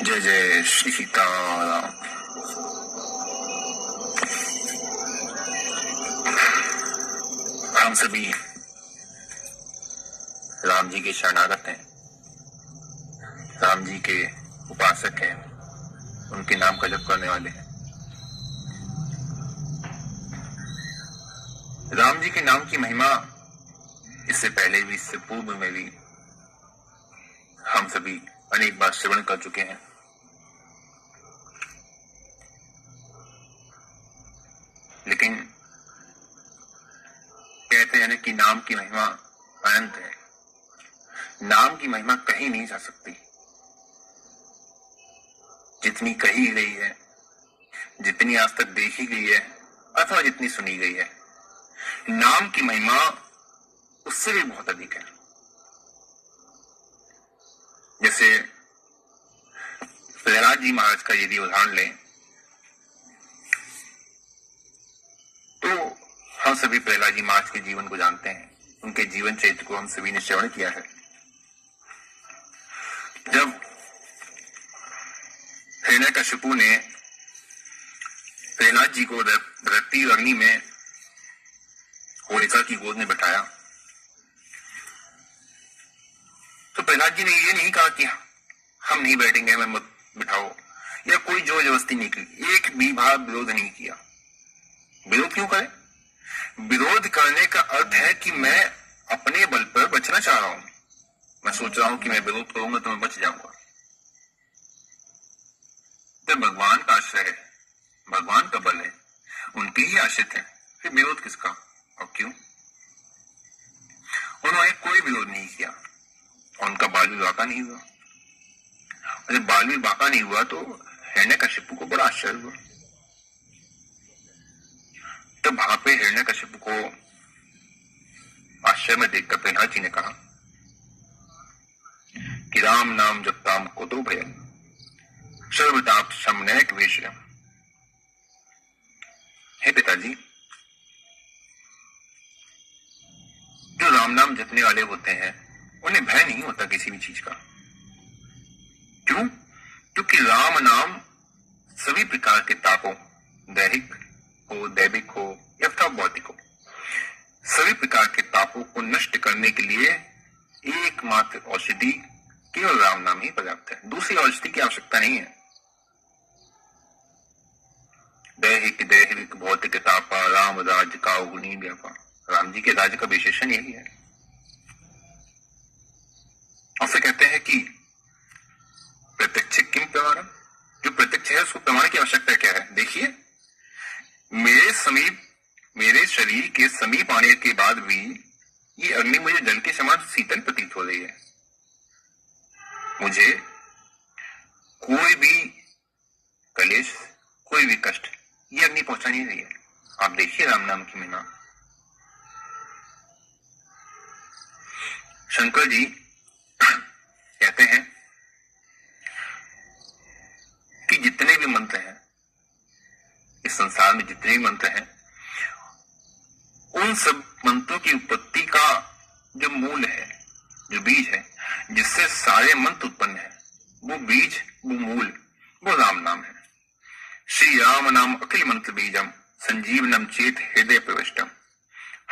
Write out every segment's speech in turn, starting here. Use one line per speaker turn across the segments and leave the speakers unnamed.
जय जय श्री सीताराम। हम सभी राम जी के शरणागत हैं, राम जी के उपासक हैं, उनके नाम का जप करने वाले हैं। राम जी के नाम की महिमा इससे पहले भी, इससे पूर्व में भी हम सभी अनेक बार श्रवण कर चुके हैं। लेकिन कहते हैं ना कि नाम की महिमा अनंत है। नाम की महिमा कहीं नहीं जा सकती। जितनी कही गई है, जितनी आज तक देखी गई है अथवा जितनी सुनी गई है, नाम की महिमा उससे भी बहुत अधिक है। जैसे प्रहलाद जी महाराज का यदि उदाहरण लें तो हम सभी प्रहलाद जी महाराज के जीवन को जानते हैं, उनके जीवन चरित्र को हम सभी ने श्रवण किया है। जब हिरण्यकशिपु ने प्रहलाद जी को रत्ती अग्नि में होलिका की गोद में बैठाया तो प्रहलाद जी ने ये नहीं कहा कि हम नहीं बैठेंगे, हमें मत बिठाओ, या कोई जोर जबरदस्ती नहीं की। एक भी भाव विरोध नहीं किया। विरोध क्यों करें? विरोध करने का अर्थ है कि मैं अपने बल पर बचना चाह रहा हूं। मैं सोच रहा हूं कि मैं विरोध करूंगा तो मैं बच जाऊंगा। तो भगवान का आश्रय है, भगवान का बल है, उनके ही आश्रित है, फिर विरोध किसका और क्यों? उन्होंने कोई विरोध नहीं किया और उनका बाल भी बाका नहीं हुआ। और जब बाल भी बाका नहीं हुआ तो हिरण्यकशिपु को बड़ा आश्चर्य हुआ। तब वहां पे हिरण्यकशिपु को आश्चर्य में देखकर प्रहलाद जी ने कहा कि राम नाम जपताम कुतो भयम् सर्वताप शमनैक विषयम्। हे पिताजी, जो राम नाम जपने वाले होते हैं उन्हें भय नहीं होता किसी भी चीज का। क्यों? क्योंकि राम नाम सभी प्रकार के तापों, दैहिक हो, दैविक हो या अथवा भौतिक हो, सभी प्रकार के तापों को नष्ट करने के लिए एकमात्र औषधि केवल राम नाम ही पर्याप्त है। दूसरी औषधि की आवश्यकता नहीं है। दैहिक भौतिक तापा राम राज का गुणी व्यापा। राम जी के राज्य का विशेषण यही है। और फिर कहते हैं कि प्रत्यक्ष किम प्रमाणम, जो प्रत्यक्ष है उसको प्रमाण की आवश्यकता क्या है? देखिए, मेरे शरीर के समीप आने के बाद भी ये अग्नि मुझे जल के समान शीतल प्रतीत हो रही है। मुझे कोई भी कलेश, कोई भी कष्ट ये अग्नि पहुंचा नहीं रही है। आप देखिए राम नाम की महिमा। शंकर जी कहते हैं कि जितने भी मंत्र हैं इस संसार में, जितने भी मंत्र हैं, उन सब मंत्रों की उत्पत्ति का जो मूल है, जो बीज है, जिससे सारे मंत्र उत्पन्न है, वो बीज, वो मूल, वो राम नाम है। श्री राम नाम अखिल मंत्र बीजम संजीवनम चेत हृदय प्रविष्टम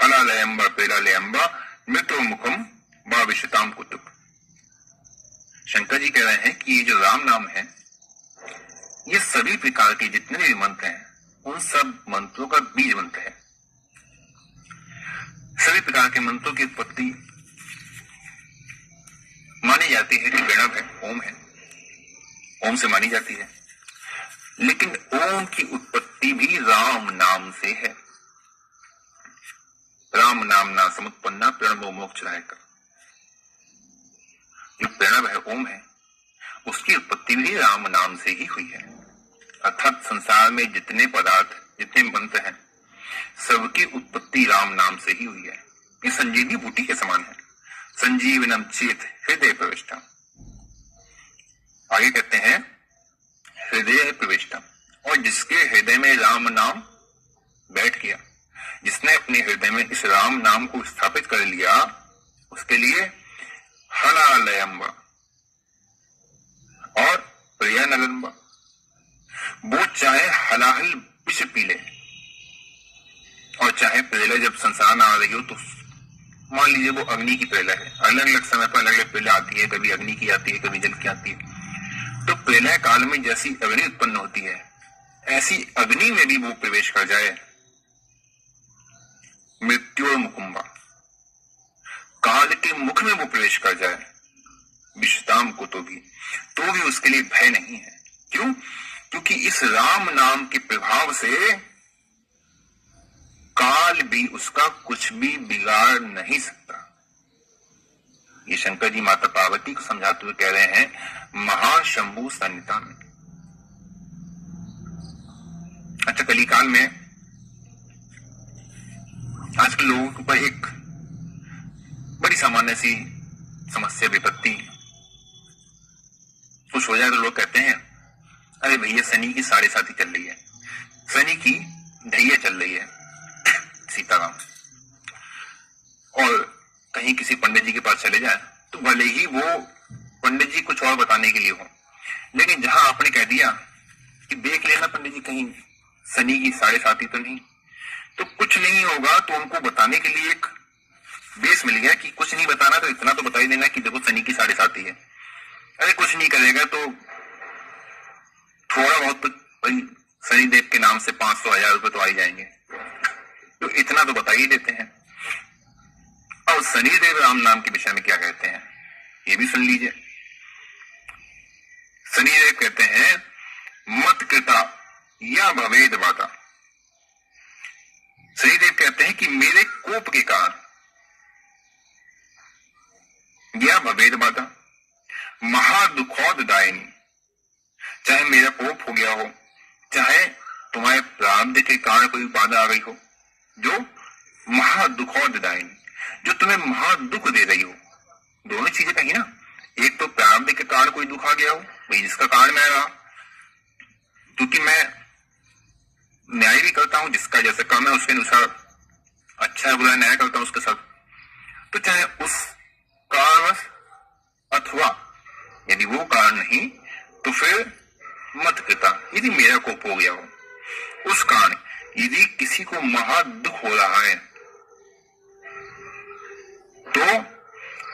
हलालयम्बा पेलालयम्बा मृत्यु मुखम भाविष्यताम कुतुब। शंकर जी कह रहे हैं कि ये जो राम नाम है, ये सभी प्रकार के जितने भी मंत्र हैं उन सब मंत्रों का बीज मंत्र है। सभी प्रकार के मंत्रों की उत्पत्ति मानी जाती है कि प्रणव है, ओम है, ओम से मानी जाती है। लेकिन ओम की उत्पत्ति भी राम नाम से है। राम नाम ना समुत्पन्ना प्रणवो मोक्षदायक। जो प्रणव है, ओम है, उसकी उत्पत्ति भी राम नाम से ही हुई है। अर्थात संसार में जितने पदार्थ, जितने मंत्र हैं, सबकी उत्पत्ति राम नाम से ही हुई है। ये संजीवनी बूटी के समान है। संजीवनम चेत हृदय प्रविष्टम। आगे कहते हैं हृदय प्रविष्टम, और जिसके हृदय में राम नाम बैठ गया, जिसने अपने हृदय में इस राम नाम को स्थापित कर लिया, उसके लिए हलालयम्बा और प्रिय हलाहल विष पी ले। और चाहे प्रेला जब संसार में आ रही हो तो मान लीजिए वो अग्नि की प्रेला है, अलग अलग समय पर अलग अलग प्रेला आती है, कभी अग्नि की आती है, कभी जल की आती है। तो प्रलय काल में जैसी अग्नि उत्पन्न होती है, ऐसी अग्नि में भी वो प्रवेश कर जाए, मृत्यु और मुकुंबा, काल के मुख में वो प्रवेश कर जाए, विषताम को तो भी उसके लिए भय नहीं है। क्यों? क्योंकि इस राम नाम के प्रभाव से काल भी उसका कुछ भी बिगाड़ नहीं सकता। ये शंकर जी माता पार्वती को समझाते हुए कह रहे हैं महाशंभु सन्निधान में। अच्छा, कलिकाल में आजकल लोगों के ऊपर एक बड़ी सामान्य सी समस्या विपत्ति कुछ हो जाए तो लोग कहते हैं अरे भैया शनि की 7.5 चल रही है, शनि की ढैया चल रही है, सीताराम। और कहीं किसी पंडित जी के पास चले जाए तो भले ही वो पंडित जी कुछ और बताने के लिए हो, लेकिन जहां आपने कह दिया कि देख लेना पंडित जी कहीं शनि की 7.5 तो नहीं, तो कुछ नहीं होगा, तो उनको बताने के लिए एक बेस मिल गया कि कुछ नहीं बताना तो इतना तो बता ही देना कि देखो शनि की 7.5 है। अरे कुछ नहीं करेगा तो थोड़ा बहुत तो भाई शनिदेव के नाम से 500-1000 रुपए तो आ ही जाएंगे, तो इतना तो बता ही देते हैं। और शनिदेव राम नाम के विषय में क्या कहते हैं ये भी सुन लीजिए। शनिदेव कहते हैं मत कृता या भवेद बाधा। शनिदेव कहते हैं कि मेरे कोप के कारण या भवेद बाधा महादुखौद दायनी, चाहे मेरा कोप हो गया हो, चाहे तुम्हारे प्रारब्ध के कारण कोई बाधा आ गई हो, जो महादुखौद दायनी, जो तुम्हें महादुख दे रही हो। दोनों चीजें कही ना, एक तो प्रारब्ध के कारण कोई दुख आ गया हो, भाई जिसका कारण मैं रहा, क्योंकि मैं न्याय भी करता हूं, जिसका जैसा काम है उसके अनुसार अच्छा बुरा न्याय करता हूं उसके साथ, तो चाहे उस कारणवश अथवा यदि वो कारण नहीं तो फिर मत कृता, यदि मेरा कोप हो गया हो, उस कारण यदि किसी को महादुख हो रहा है तो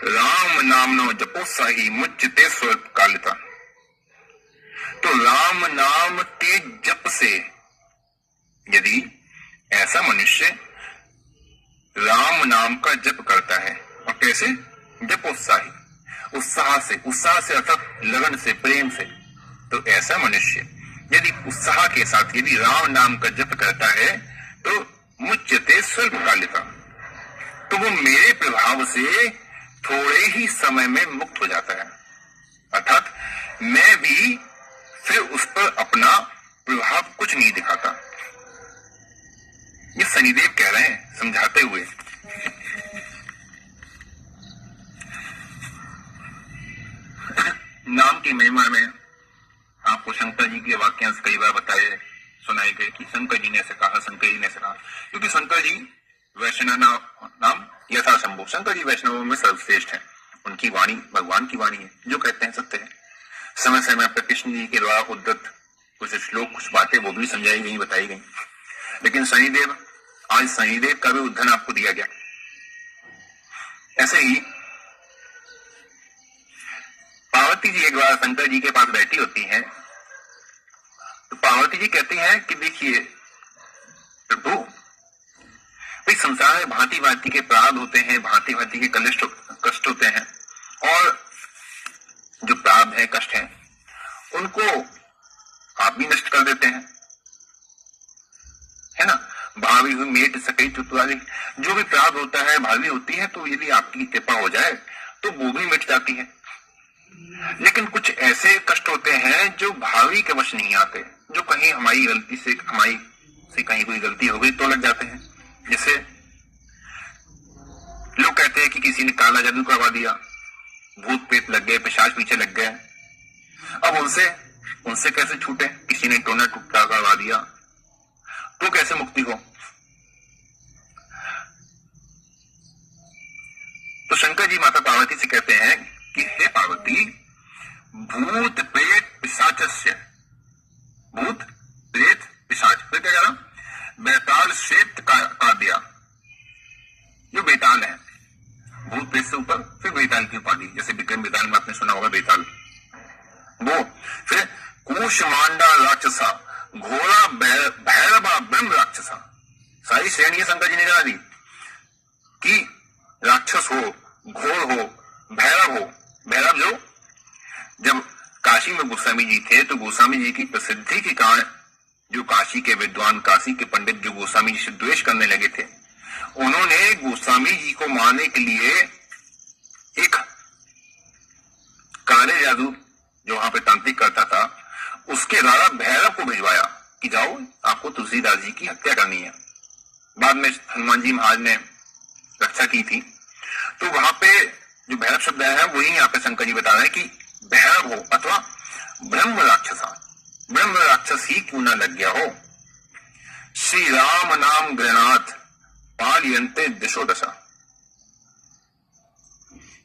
राम नाम नो जपो साही मुच्यते स्वल्प कालिता। तो राम नाम के जप से यदि ऐसा मनुष्य राम नाम का जप करता है, और कैसे? जपोत्साही, उत्साह से अर्थात लगन से, प्रेम से, तो ऐसा मनुष्य यदि उत्साह के साथ यदि राम नाम का जप करता है तो मुच्यते स्वल्प कालिका, तो वो मेरे प्रभाव से थोड़े ही समय में मुक्त हो जाता है, अर्थात मैं भी फिर उस पर अपना प्रभाव कुछ नहीं दिखाता। ये शनिदेव कह रहे हैं समझाते हुए। नाम की महिमा में आपको शंकर जी के वाक्यांश कई बार बताए सुनाए गए कि शंकर जी ने ऐसे कहा, शंकर जी ने ऐसे कहा, क्योंकि शंकर जी वैष्णव नाम यथा शंभु, शंकर जी वैष्णवों में सर्वश्रेष्ठ है। उनकी वाणी भगवान की वाणी है, जो कहते हैं सत्य है। समय समय पर कृष्ण जी के द्वारा उद्धत कुछ श्लोक, कुछ बातें वो भी समझाई गई, बताई गई। लेकिन शनिदेव, आज शनिदेव का भी उद्धरण आपको दिया गया। ऐसे ही पार्वती जी एक बार शंकर जी के पास बैठी होती हैं, तो पार्वती जी कहती हैं कि देखिए प्रभु, भाई संसार में भांति भांति के प्रारब्ध होते हैं, भांति भांति के कष्ट होते हैं, और जो प्रारब्ध है, कष्ट है, उनको आप भी नष्ट कर देते हैं, है ना। भावी हुई मेट सकई चुतवाली, जो भी प्रारब्ध होता है, भावी होती है, तो यदि आपकी कृपा हो जाए तो वो भी मिट जाती है। लेकिन कुछ ऐसे कष्ट होते हैं जो भावी के वश नहीं आते, जो कहीं हमारी गलती से, हमारी से कहीं कोई गलती हो गई तो लग जाते हैं। जैसे लोग कहते हैं कि किसी ने काला जादू करवा दिया, भूत पेट लग गए, पिशाच पीछे लग गए, अब उनसे कैसे छूटे? किसी ने टोना टुकड़ा करवा दिया तो कैसे मुक्ति हो? तो शंकर जी माता पार्वती से कहते हैं कि हे पार्वती, भूत प्रेत पिशाच आपने सुना होगा, बेताल वो। फिर कूष्मांडा राक्षसा, घोड़ा भैरवा ब्रह्म राक्षसा, सारी श्रेणी शंकर जी ने कहा दी कि राक्षस हो, घोर हो, भैरव हो। भैरव जो जब काशी में गोस्वामी जी थे तो गोस्वामी जी की प्रसिद्धि के कारण जो काशी के विद्वान, काशी के पंडित जो गोस्वामी जी से द्वेष करने लगे थे, उन्होंने गोस्वामी जी को मारने के लिए एक काले जादू जो वहां पे तांत्रिक करता था, उसके द्वारा भैरव को भिजवाया कि जाओ, आपको तुलसीदास जी की हत्या करनी है। बाद में हनुमान जी महाराज ने रक्षा की थी। तो वहां पे जो भैरव शब्द है वही यहाँ पे शंकर जी बता रहे हैं कि भैरव हो अथवा ब्रह्म राक्षसा, ब्रह्म राक्षस ही क्यों ना लग गया हो। श्री राम नाम गृहनाथ पालयन्ते दिशो दशा।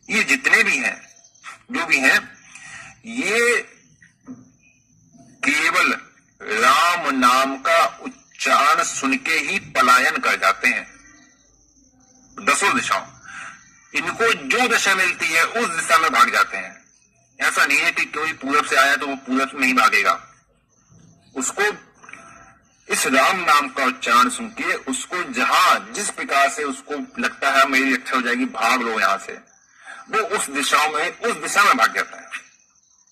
ये जितने भी हैं, जो भी हैं, ये केवल राम नाम का उच्चारण सुन के ही पलायन कर जाते हैं दसों दिशाओं। इनको जो दिशा मिलती है उस दिशा में भाग जाते हैं। ऐसा नहीं है कि कोई पूरब से आया तो वो पूरब में ही भागेगा। उसको इस राम नाम का उच्चारण सुन के उसको जहां जिस प्रकार से उसको लगता है मेरी रक्षा हो जाएगी, भाग लो यहां से, वो उस दिशा में भाग जाता है।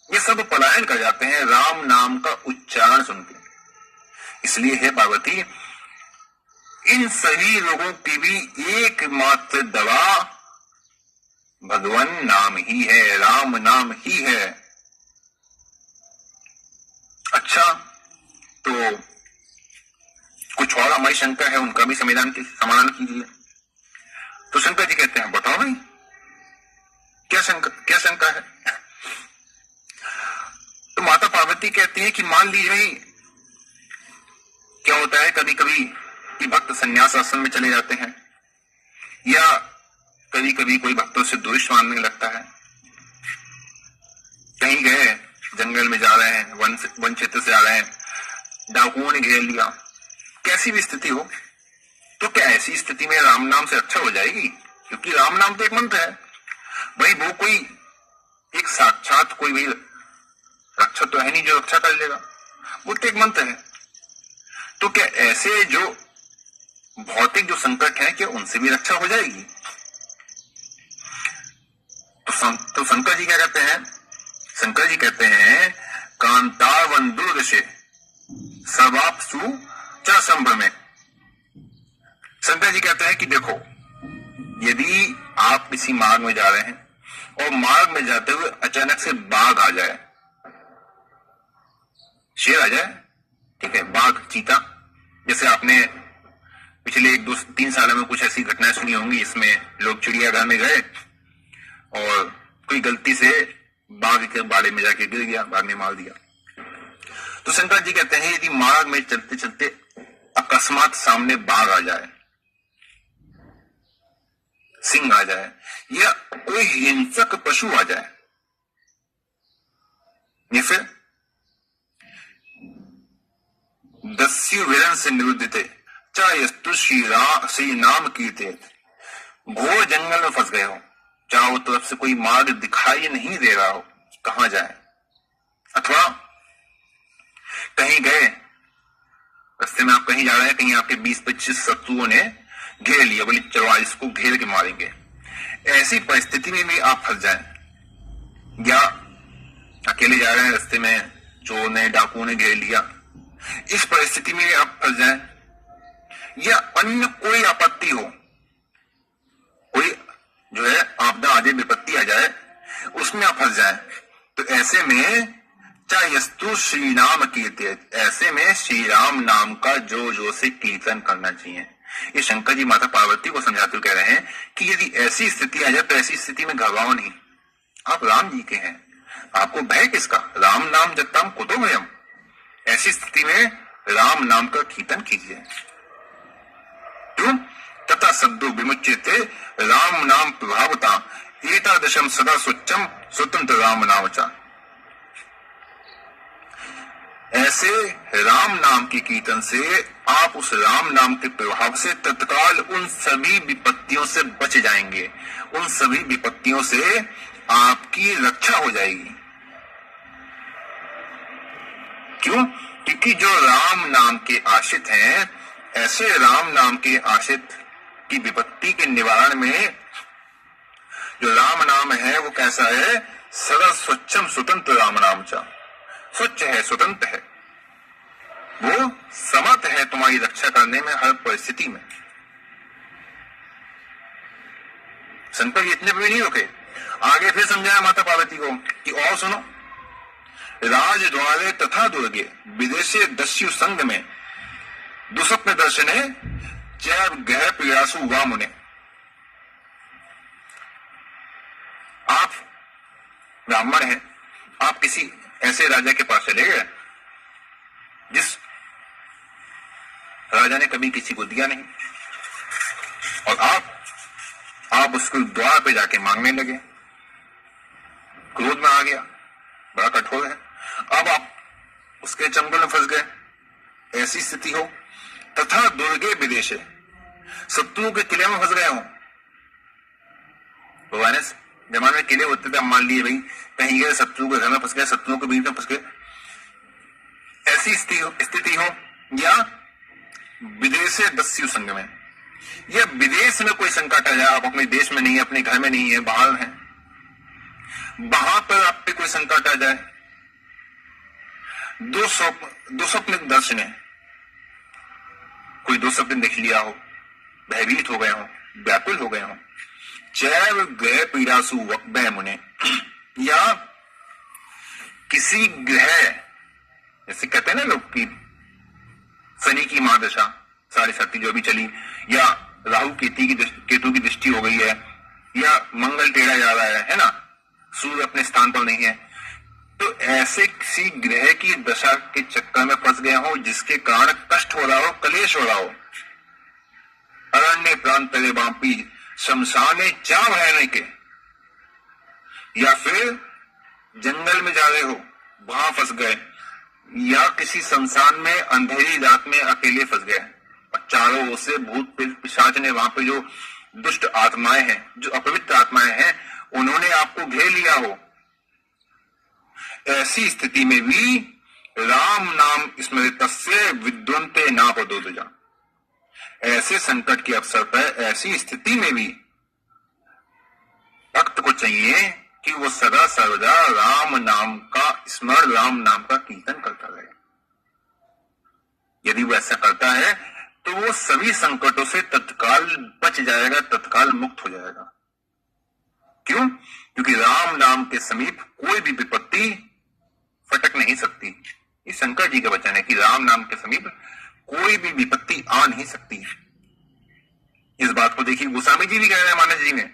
ये सब पलायन कर जाते हैं राम नाम का उच्चारण सुन के। इसलिए हे पार्वती, इन सभी लोगों की भी एकमात्र दवा भगवान नाम ही है, राम नाम ही है। अच्छा, तो कुछ और हमारी शंका है, उनका भी समाधान कीजिए। तो शंकर जी कहते हैं, बताओ भाई क्या शंका है। तो माता पार्वती कहती है कि मान लीजिए क्या होता है कभी कभी कि भक्त संन्यास आश्रम में चले जाते हैं, या कभी कभी कोई भक्तों से द्वेष मानने लगता है, कहीं गए जंगल में जा रहे हैं, वन क्षेत्र से आ रहे हैं, डाकुओं ने घेर लिया, कैसी भी स्थिति हो, तो क्या ऐसी स्थिति में राम नाम से रक्षा हो जाएगी? क्योंकि राम नाम तो एक मंत्र है भाई, वो कोई एक साक्षात कोई भी रक्षा तो है नहीं जो रक्षा कर लेगा, वो तो एक मंत्र है। तो क्या ऐसे जो भौतिक जो संकट है क्या उनसे भी रक्षा हो जाएगी? तो शंकर जी क्या कहते हैं? शंकर जी कहते हैं कांतावन दुर्दशे सर्वापसु च संभ्रमे। शंकर जी कहते हैं कि देखो, यदि आप किसी मार्ग में जा रहे हैं और मार्ग में जाते हुए अचानक से बाघ आ जाए, शेर आ जाए, ठीक है, बाघ, चीता, जैसे आपने पिछले 1-2-3 सालों में कुछ ऐसी घटनाएं सुनी होंगी, इसमें लोग चिड़ियाघर में गए और कोई गलती से बाघ के बाड़े में जाके गिर गया, बाघ ने मार दिया। तो शंकर जी कहते हैं यदि मार्ग में चलते चलते अकस्मात सामने बाघ आ जाए, सिंह आ जाए, या कोई हिंसक पशु आ जाए, या फिर दस्यु विरन से निरुद्धते चायस्तु श्री नाम कीर्ते। घोर जंगल में फंस गए हो, चारों तरफ से कोई मार्ग दिखाई नहीं दे रहा हो, कहां जाए, अथवा कहीं गए, रास्ते में आप कहीं जा रहे हैं, कहीं आपके 20-25 शत्रुओं ने घेर लिया, बोले चलो आज इसको घेर के मारेंगे। ऐसी परिस्थिति में भी आप फंस जाएं, या अकेले जा रहे हैं, रास्ते में चोर ने, डाकुओं ने घेर लिया, इस परिस्थिति में आप फंस जाएं, या अन्य कोई आपत्ति हो, कोई जो है आपदा आदि विपत्ति आ जाए, उसमें आप फंस जाएं, तो ऐसे में चायस्तु श्री नाम कीर्तन, ऐसे में श्री राम नाम का जोर जोर से कीर्तन करना चाहिए। ये शंकर जी माता पार्वती को समझाते हुए कह रहे हैं कि यदि ऐसी स्थिति आ जाए तो ऐसी स्थिति में घबराओ नहीं, आप राम जी के हैं, आपको भय किसका? राम नाम जत्तम कुतो भयम। ऐसी स्थिति में राम नाम का कीर्तन कीजिए। क्यों? तथा सद्दो विमुच्यते राम नाम प्रभावता एतादशम सदा स्वच्छम स्वतंत्र राम नामचा। ऐसे राम नाम के कीर्तन से आप उस राम नाम के प्रभाव से तत्काल उन सभी विपत्तियों से बच जाएंगे, उन सभी विपत्तियों से आपकी रक्षा हो जाएगी। क्यों? क्योंकि जो राम नाम के आश्रित हैं, ऐसे राम नाम के आश्रित की विपत्ति के निवारण में जो राम नाम है वो कैसा है? सदा स्वच्छम स्वतंत्र राम नाम चा, स्वच्छ है, स्वतंत्र है, वो समर्थ है तुम्हारी रक्षा करने में हर परिस्थिति में। शंकर जी इतने पे नहीं रुके, आगे फिर समझाया माता पार्वती को कि और सुनो, राज द्वारे तथा दुर्गे विदेशे दस्यु संग में दुस्वप्न दर्शने जैव गह पीड़ासु वा मुने। आप ब्राह्मण हैं, आप किसी ऐसे राजा के पास चले गए जिस राजा ने कभी किसी को दिया नहीं, और आप उसके द्वार पे जाके मांगने लगे, क्रोध में आ गया, बड़ा कठोर है, अब आप उसके चंगुल में फंस गए। ऐसी स्थिति हो तथा दुर्गे विदेशे, शत्रुओं के किले में फंस गए हो। पुराने जमाने में किले होते थे, मान लिए भाई कहीं गए, शत्रुओं के घर में फंस गए, शत्रुओं के बीच में फंस गए, ऐसी स्थिति हो, या विदेशे दस्यु संग में, या विदेश में कोई संकट आ जाए, आप अपने देश में नहीं है, अपने घर में नहीं है, बाहर हैं, वहां पर आप पे कोई संकट आ जाए, दो स्वप्न दर्शन है, कोई दो स्वप्न देख लिया हो, भयभीत हो गए हो, व्याकुल हो गए हो, चैव ग्रह पीड़ासु वह मुने, या किसी ग्रह, जैसे कहते हैं ना लोग कि शनि की महादशा 7.5 जो भी चली, या राहु केतु की दृष्टि हो गई है, या मंगल टेढ़ा जा रहा है ना, सूर्य अपने स्थान पर नहीं है, तो ऐसे किसी ग्रह की दशा के चक्कर में फंस गए हो जिसके कारण कष्ट हो रहा हो, कलेश हो रहा हो, अरण्य प्रांत वापी शमशाने चा भयाने के, या फिर जंगल में जा रहे हो वहां फंस गए, या किसी शमशान में अंधेरी रात में अकेले फंस गए और चारों ओर से भूत पिशाच ने, वहां पे जो दुष्ट आत्माएं हैं, जो अपवित्र आत्माएं हैं, उन्होंने आपको घेर लिया हो, ऐसी स्थिति में भी राम नाम स्मृतस्य विद्वंते नापदोदजा, ऐसे संकट के अवसर पर, ऐसी स्थिति में भी भक्त को चाहिए कि वो सदा सर्वदा राम नाम का स्मरण, राम नाम का कीर्तन करता रहे। यदि वो ऐसा करता है तो वो सभी संकटों से तत्काल बच जाएगा, तत्काल मुक्त हो जाएगा। क्यों? क्योंकि राम नाम के समीप कोई भी विपत्ति फटक नहीं सकती। ये शंकर जी का वचन है कि राम नाम के समीप कोई भी विपत्ति आ नहीं सकती। इस बात को देखिए गोस्वामी जी भी कह रहे हैं मानस जी ने,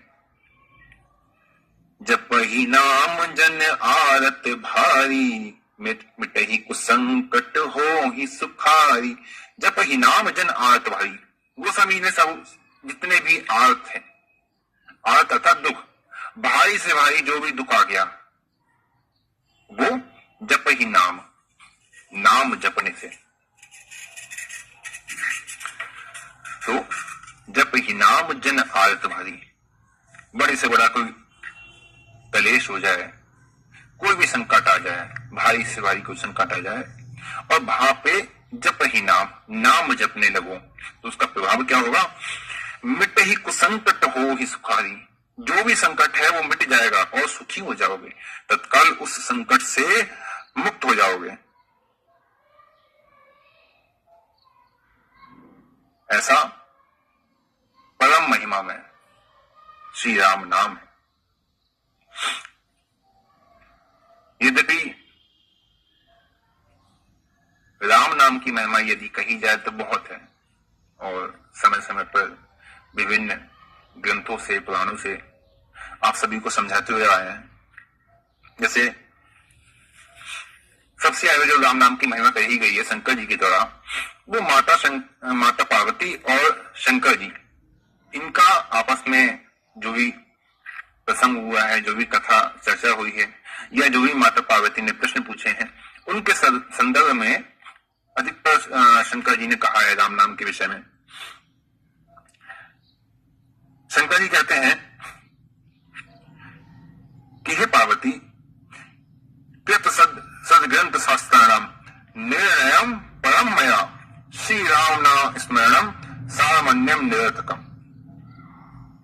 जप ही नाम जन आरत भारी, मिटहि कुसंकट हो ही सुखारी। जप ही नाम जन आरत भारी, गोस्वामी ने सब जितने भी आर्त है, आर्त अर्थात दुख, भारी से भारी जो भी दुख आ गया वो जप ही नाम, नाम जपने से। तो जप ही नाम जन आरत भारी, बड़े से बड़ा कोई कलेश हो जाए, कोई भी संकट आ जाए, भारी से भारी कोई संकट आ जाए, और वहां पे जप ही नाम, नाम जपने लगो, तो उसका प्रभाव क्या होगा? मिट ही कुसंकट हो ही सुखारी, जो भी संकट है वो मिट जाएगा और सुखी हो जाओगे, तत्काल उस संकट से मुक्त हो जाओगे। ऐसा परम महिमा में श्री राम नाम है। यद्यपि राम नाम की महिमा यदि कही जाए तो बहुत है, और समय समय पर विभिन्न ग्रंथों से, पुराणों से आप सभी को समझाते हुए आए हैं। जैसे सबसे आगे जो राम नाम की महिमा कही गई है शंकर जी के द्वारा, वो माता पार्वती और शंकर जी, इनका आपस में जो भी प्रसंग हुआ है, जो भी कथा चर्चा हुई है, या जो भी माता पार्वती ने प्रश्न पूछे हैं, उनके संदर्भ में अधिकतर शंकर जी ने कहा है राम नाम के विषय में। शंकर जी कहते हैं कि कि हे पार्वती, कृत सदग्रंथ शास्त्राणाम निर्णयम परम मया श्री राम नाम स्मरणम सामान्यम निरर्थकम।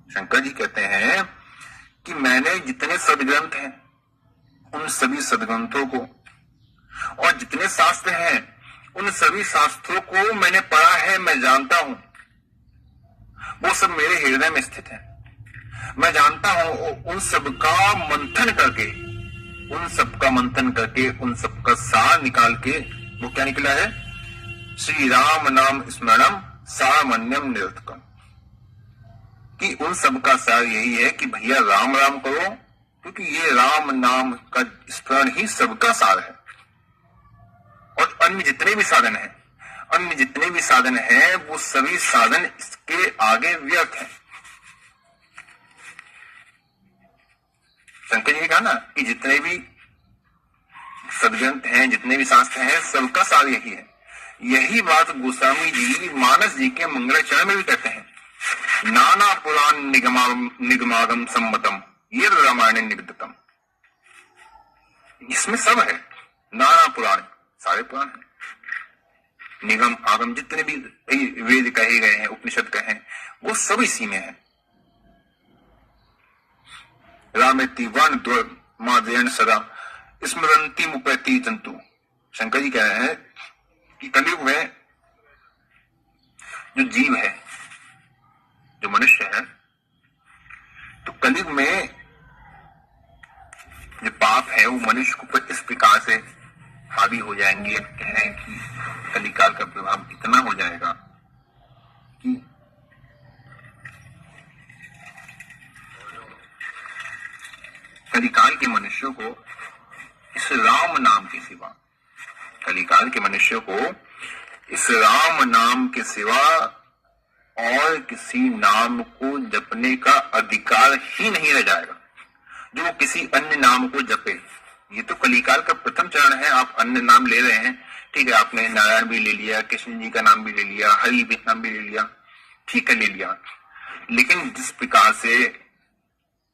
शंकर जी कहते हैं कि मैंने जितने सदग्रंथ हैं उन सभी सदग्रंथों को और जितने शास्त्र हैं उन सभी शास्त्रों को मैंने पढ़ा है, मैं जानता हूं, वो सब मेरे हृदय में स्थित है। मैं जानता हूं उन सब का मंथन करके, उन सब का सार निकाल के वो क्या निकला है? श्री राम नाम स्मरणम सामान्यम निरर्थकम। कि उन सब का सार यही है कि भैया राम राम करो, क्योंकि ये राम नाम का स्मरण ही सबका सार है। और अन्य जितने भी साधन हैं वो सभी साधन इसके आगे व्यर्थ हैं। शंकर जी ने कहा ना कि जितने भी सदग्रंथ हैं, जितने भी शास्त्र हैं, सबका सार यही है। यही बात गोस्वामी जी मानस जी के मंगलाचरण में भी कहते हैं। नाना पुराण निगमागम सम्मतम ये रामायण निगदतम। इसमें सब है, नाना पुराण, सारे पुराण हैं, निगम आगम जितने भी वेद कहे गए हैं, उपनिषद कहे हैं, वो सब इसी में है। रामेति वन द्वर मादयन सदा स्मरंती मुपैती तंतु। शंकर जी कह रहे हैं कि कलयुग में जो जीव है, जो मनुष्य है, तो कलयुग में जो पाप है वो मनुष्य को इस प्रकार से हावी हो जाएंगे, कह रहे हैं कि कलिकाल का प्रभाव इतना हो जाएगा कि कलिकाल के मनुष्यों को इस राम नाम के सिवा, कलिकाल के मनुष्यों को इस राम नाम के सिवा और किसी नाम को जपने का अधिकार ही नहीं रह जाएगा, जो वो किसी अन्य नाम को जपे। ये तो कलिकाल का प्रथम चरण है। आप अन्य नाम ले रहे हैं, ठीक है, आपने नारायण भी ले लिया, कृष्ण जी का नाम भी ले लिया, हरि भी नाम भी ले लिया, ठीक है, ले लिया। लेकिन जिस प्रकार से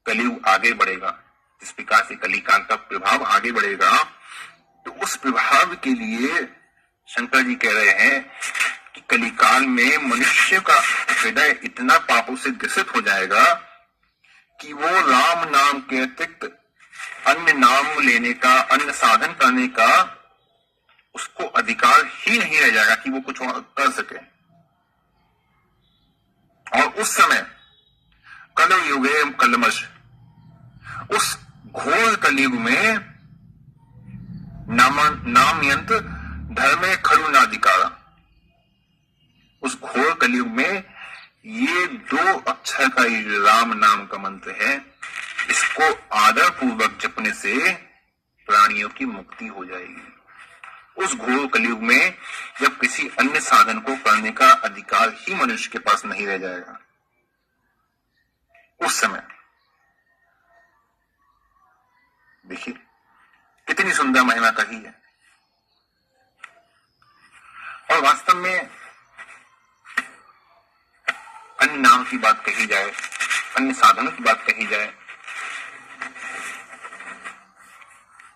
कलयुग आगे बढ़ेगा, जिस प्रकार से कलिकाल का प्रभाव आगे बढ़ेगा, तो उस प्रभाव के लिए शंकर जी कह रहे हैं कि कलिकाल में मनुष्य का हृदय इतना पापों से ग्रसित हो जाएगा कि वो राम नाम के अतिरिक्त अन्य नाम लेने का, अन्य साधन करने का उसको अधिकार ही नहीं रह जाएगा कि वो कुछ कर सके। और उस समय कलयुगे कलमश, उस घोर कलयुग में नाम यंत्र धर्मे खरुनाधिकारा, उस घोर कलयुग में ये 2 अक्षर का ये राम नाम का मंत्र है, इसको आदर पूर्वक जपने से प्राणियों की मुक्ति हो जाएगी। उस घोर कलयुग में जब किसी अन्य साधन को करने का अधिकार ही मनुष्य के पास नहीं रह जाएगा, उस समय देखिए कितनी सुंदर महिमा कही है। और वास्तव में अन्य नाम की बात कही जाए, अन्य साधनों की बात कही जाए,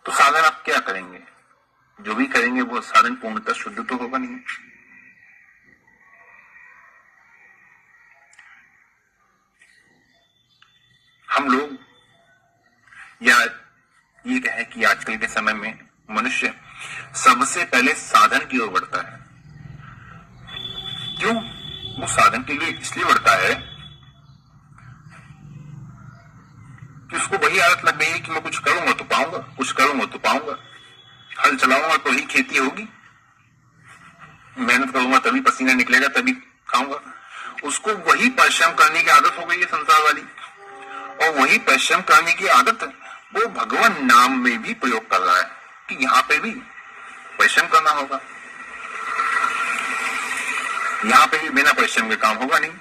तो साधन आप क्या करेंगे? जो भी करेंगे वो साधन पूर्णतः शुद्ध तो होगा नहीं। हम लोग, या ये कहे कि आजकल के समय में मनुष्य सबसे पहले साधन की ओर बढ़ता है। क्यों? वो साधन के लिए इसलिए बढ़ता है कि उसको वही आदत लग गई है कि मैं कुछ करूंगा तो पाऊंगा, कुछ करूंगा तो पाऊंगा, हल चलाऊंगा तो ही खेती होगी, मेहनत करूंगा तभी पसीना निकलेगा, तभी खाऊंगा। उसको वही परिश्रम करने की आदत हो गई है संसार वाली, और वही परिश्रम करने की आदत वो भगवान नाम में भी प्रयोग कर रहा है कि यहाँ पे भी परिश्रम करना होगा, यहाँ पे भी बिना परिश्रम के काम होगा नहीं।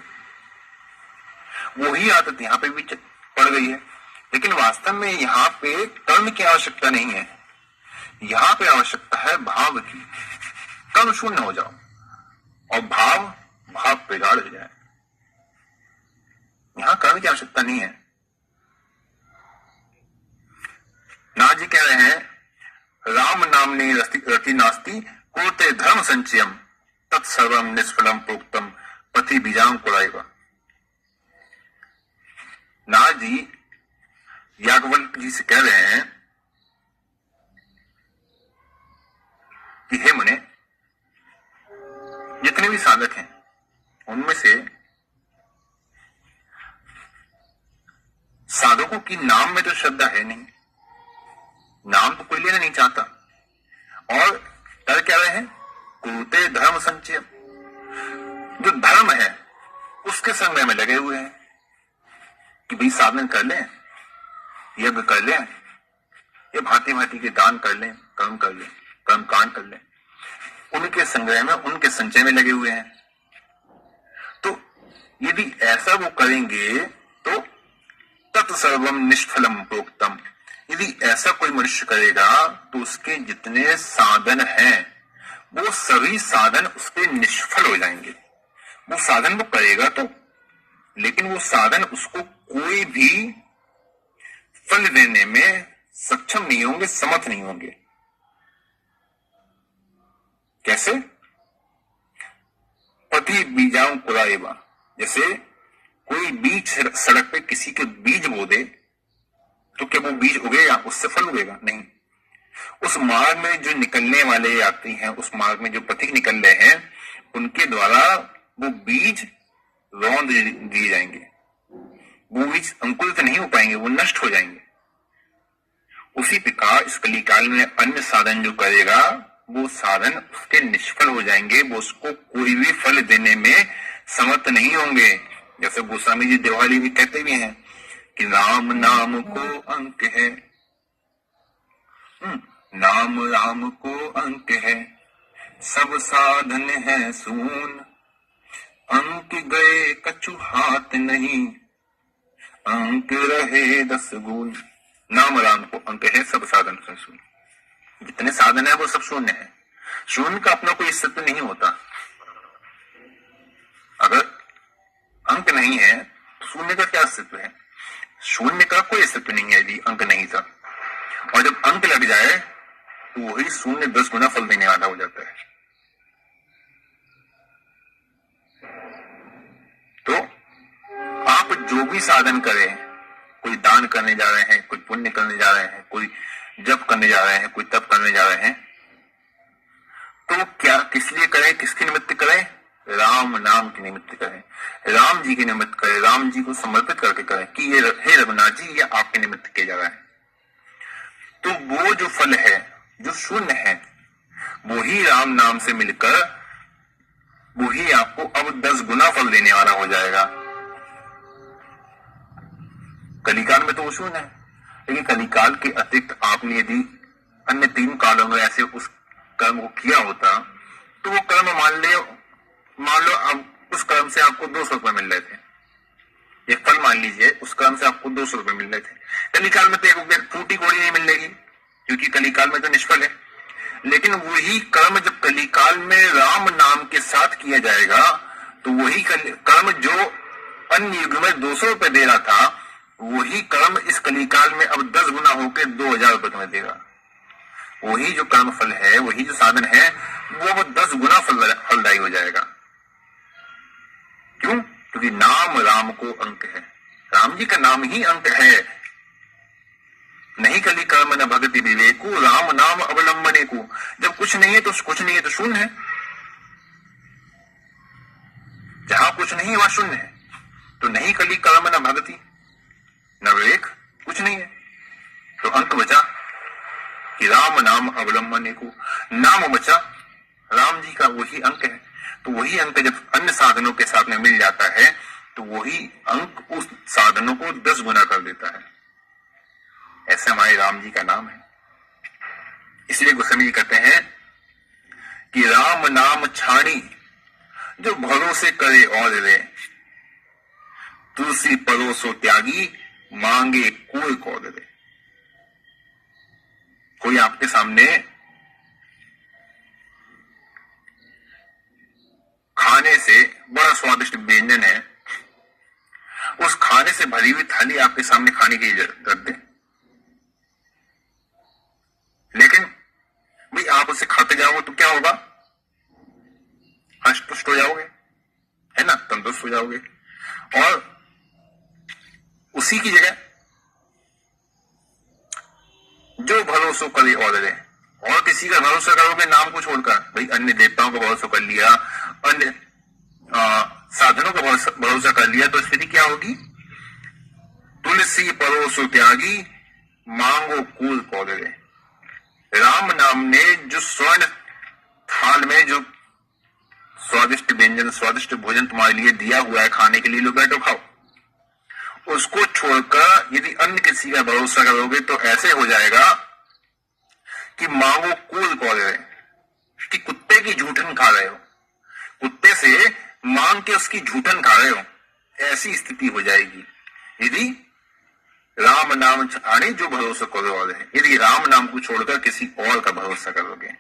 वही आदत यहाँ पे भी पड़ गई है। लेकिन वास्तव में यहाँ पे कर्म की आवश्यकता नहीं है, यहाँ पे आवश्यकता है भाव की। कर्म शून्य हो जाओ और भाव बिगाड़ हो जाए। यहाँ कर्म की आवश्यकता नहीं है। नामने रति नास्ति कुरुते धर्म संचयम तत्सर्वम निष्फलम प्रोक्तम पति बीजाम कुराइवा। नारद जी याज्ञवल्क्य जी से कह रहे हैं कि हे मुने, जितने भी साधक हैं उनमें से साधकों की नाम में तो श्रद्धा है नहीं, नाम तो कोई लेना नहीं चाहता, और कर क्या रहे हैं, कुरुते धर्म संचय, जो धर्म है उसके संग्रह में लगे हुए हैं कि भाई साधन कर लें, यज्ञ कर लें, या भांति भांति के दान कर लें, कर्म कर लें, कर्म कांड कर लें, उनके संग्रह में, उनके संचय में लगे हुए हैं। तो यदि ऐसा वो करेंगे तो तत्सर्वम निष्फलम प्रोक्तम, यदि ऐसा कोई मनुष्य करेगा तो उसके जितने साधन हैं वो सभी साधन उसके निष्फल हो जाएंगे। वो साधन वो करेगा तो, लेकिन वो साधन उसको कोई भी फल देने में सक्षम नहीं होंगे, समर्थ नहीं होंगे। कैसे? पति बीजाओं कुराएवा, जैसे कोई बीज सड़क पे किसी के बीज बो दे तो क्या वो बीज उगेगा, उससे फल उगेगा? नहीं। उस मार्ग में जो निकलने वाले यात्री हैं, उस मार्ग में जो पथिक निकल रहे हैं, उनके द्वारा वो बीज रौंद दिए जाएंगे, वो बीज अंकुरित नहीं हो पाएंगे, वो नष्ट हो जाएंगे। उसी प्रकार इस कलिकाल में अन्य साधन जो करेगा वो साधन उसके निष्फल हो जाएंगे, वो उसको कोई भी फल देने में समर्थ नहीं होंगे। जैसे गोस्वामी जी देवाली भी कहते भी हैं कि राम नाम को अंक है, नाम राम को अंक है, सब साधन है सून, अंक गए कछु हाथ नहीं, अंक रहे 10 गुण। नाम राम को अंक है, सब साधन है शून्य। जितने साधन है वो सब शून्य है, शून्य का अपना कोई अस्तित्व नहीं होता। अगर अंक नहीं है तो शून्य का क्या अस्तित्व है? शून्य का कोई अस्तित्व नहीं है यदि अंक नहीं था, और जब अंक लग जाए तो वही शून्य 10 गुना फल देने वाला हो जाता है। तो आप जो भी साधन करें, कोई दान करने जा रहे हैं, कोई पुण्य करने जा रहे हैं, कोई जप करने जा रहे हैं, कोई तप करने जा रहे हैं, तो क्या किस लिए करें, किसके निमित्त करें? राम नाम के निमित्त करें, राम जी के निमित्त करें, राम जी को समर्पित करके करें कि ये हे रघुनाथ जी, ये आपके निमित्त किया जा रहा है। तो वो जो फल है जो शून्य है, वही राम नाम से मिलकर वही आपको अब 10 गुना फल देने वाला हो जाएगा। कलिकाल में तो वो शून्य है, लेकिन कलिकाल के अतिरिक्त आपने यदि अन्य 3 कालों में ऐसे उस कर्म को किया होता तो वो कर्म मान लो अब उस कर्म से आपको 200 रुपए मिल रहे थे, ये फल मान लीजिए, उस कर्म से आपको 200 रुपए मिल रहे थे। कलिकाल में तो एक फूटी कोड़ी नहीं मिलेगी, क्योंकि कलिकाल में तो निष्फल है। लेकिन वही कर्म जब कलिकाल में राम नाम के साथ किया जाएगा तो वही कर्म जो अन्य युग में 200 रुपए दे रहा था, वही कर्म इस कलिकाल में अब 10 गुना होकर 2000 रुपए तुम्हें देगा। वही जो कर्म फल है, वही जो साधन है, वो 10 गुना फलदायी हो जाएगा। क्यों? क्योंकि नाम राम को अंक है, राम जी का नाम ही अंक है। नहीं कली कर्म न भक्ति विवेकु, राम नाम अवलंबने को। जब कुछ नहीं है तो कुछ नहीं है तो शून्य है, जहां कुछ नहीं है वहां शून्य है। तो नहीं कली कर्म न भक्ति न विवेक, कुछ नहीं है तो अंक बचा कि राम नाम अवलंबने को, नाम बचा, राम जी का वही अंक है। तो वही अंक जब अन्य साधनों के साथ में मिल जाता है तो वही अंक उस साधनों को 10 गुना कर देता है। ऐसे हमारे राम जी का नाम है। इसलिए गोस्वामी जी कहते हैं कि राम नाम छाड़ी जो भरोसे करे और रे, तुलसी परोसो त्यागी मांगे कोई कौर रे। कोई आपके सामने खाने से बड़ा स्वादिष्ट व्यंजन है, उस खाने से भरी हुई थाली आपके सामने खाने की इजाजत दे, लेकिन जाओगे तो क्या होगा? हष्ट-पुष्ट हो जाओगे, है ना, तंदुरुस्त हो जाओगे। और उसी की जगह जो भरोसा करे और रहे, और किसी का भरोसा करोगे नाम को छोड़कर, भाई अन्य देवताओं का भरोसा कर लिया, अन्य साधनों का भरोसा कर लिया, तो स्थिति क्या होगी? तुलसी परोसो त्यागी, मांगो कुल पौधे। राम नाम ने जो स्वर्ण थाल में जो स्वादिष्ट व्यंजन, स्वादिष्ट भोजन तुम्हारे लिए दिया हुआ है खाने के लिए, लो बैठो खाओ, उसको छोड़कर यदि अन्य किसी का भरोसा करोगे तो ऐसे हो जाएगा कि मांगो कुल पौधे, कि कुत्ते की झूठन खा रहे हो, कुत्ते से मांग के उसकी झूठन खा रहे हो, ऐसी स्थिति हो जाएगी यदि राम नाम छाड़े जो भरोसा करो और है, यदि राम नाम को छोड़कर किसी और का भरोसा करोगे।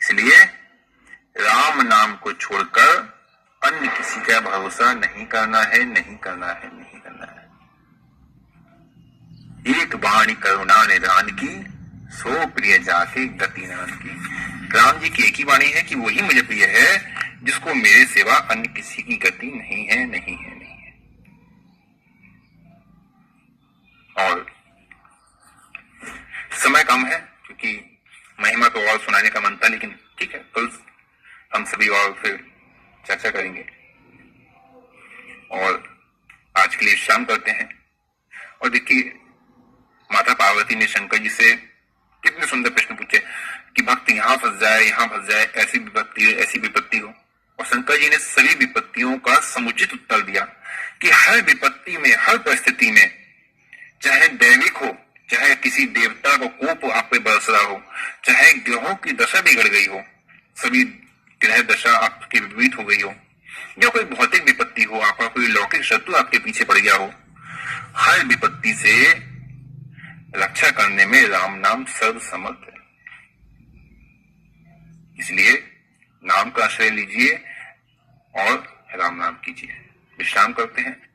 इसलिए राम नाम को छोड़कर अन्य किसी का भरोसा नहीं करना है, नहीं करना है, नहीं करना है। एक वाणी करुणा निदान की, सो प्रिय जाके गति नान की। राम जी की एक ही वाणी है कि वही मुझे प्रिय है जिसको मेरे सिवा अन्य किसी की गति नहीं है, नहीं है, नहीं है। और समय कम है क्योंकि महिमा तो और सुनाने का मन था, लेकिन ठीक है, कल हम सभी और फिर चर्चा करेंगे। और आज के लिए विश्राम करते हैं। और देखिए, माता पार्वती ने शंकर जी से कितने सुंदर प्रश्न पूछे कि भक्त यहाँ फंस जाए, यहाँ फंस जाए, ऐसी विपत्ति हो। और शंकर जी ने सभी विपत्तियों का समुचित उत्तर दिया कि हर विपत्ति में, हर परिस्थिति में, चाहे दैविक हो, चाहे किसी देवता को कोप आप पे बरस रहा हो, चाहे ग्रहों की दशा बिगड़ गई हो, सभी ग्रह दशा आपके विपरीत हो गई हो, या कोई भौतिक विपत्ति हो, आपका कोई लौकिक शत्रु आपके पीछे पड़ गया हो, हर विपत्ति से रक्षा करने में राम नाम सर्वसमर्थ है। इसलिए नाम का आश्रय लीजिए और राम नाम कीजिए। विश्राम करते हैं।